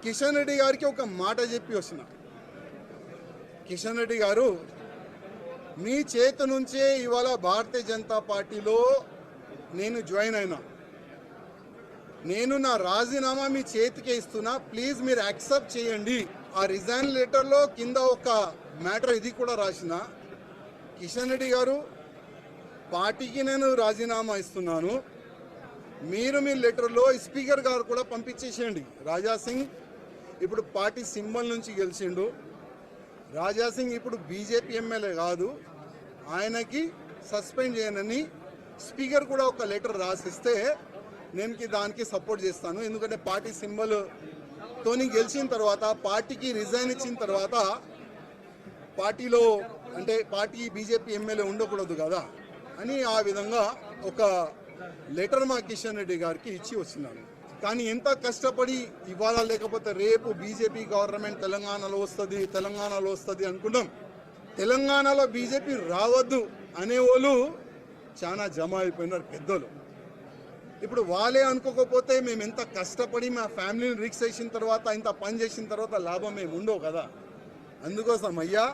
కిషన్ రెడ్డి గారికి ఒక మాట చెప్పి వచ్చిన. కిషన్ రెడ్డి గారు, మీ చేతి నుంచే ఇవాళ భారతీయ జనతా పార్టీలో నేను జాయిన్ అయినా. నేను నా రాజీనామా మీ చేతికే ఇస్తున్నా, ప్లీజ్ మీరు యాక్సెప్ట్ చేయండి. ఆ రిజైన్ లెటర్లో కింద ఒక మ్యాటర్ ఇది కూడా రాసిన, కిషన్ రెడ్డి గారు పార్టీకి నేను రాజీనామా ఇస్తున్నాను, మీరు మీ లెటర్లో స్పీకర్ గారు కూడా పంపించేసేయండి. రాజా సింగ్ ఇప్పుడు పార్టీ సింబల్ నుంచి గెలిచిండు. రాజా సింగ్ ఇప్పుడు బీజేపీ ఎమ్మెల్యే కాదు, ఆయనకి సస్పెండ్ చేయనని స్పీకర్ కూడా ఒక లెటర్ రాసిస్తే నేను దానికి సపోర్ట్ చేస్తాను. ఎందుకంటే పార్టీ సింబల్తోని గెలిచిన తర్వాత, పార్టీకి రిజైన్ ఇచ్చిన తర్వాత పార్టీలో అంటే పార్టీ బీజేపీ ఎమ్మెల్యే ఉండకూడదు కదా అని ఆ విధంగా ఒక లెటర్ మా కిషన్ రెడ్డి గారికి ఇచ్చి వచ్చినాను. కానీ ఎంత కష్టపడి ఇవాళ లేకపోతే రేపు బీజేపీ గవర్నమెంట్ తెలంగాణలో వస్తుంది అనుకున్నాం. తెలంగాణలో బీజేపీ రావద్దు అనేవాళ్ళు చాలా జమ అయిపోయినారు పెద్దలు. ఇప్పుడు వాళ్ళే అనుకోకపోతే మేము ఎంత కష్టపడి మా ఫ్యామిలీని రిక్స్ చేసిన తర్వాత, ఇంత పని చేసిన తర్వాత లాభం మేము ఉండవు కదా. అందుకోసం అయ్యా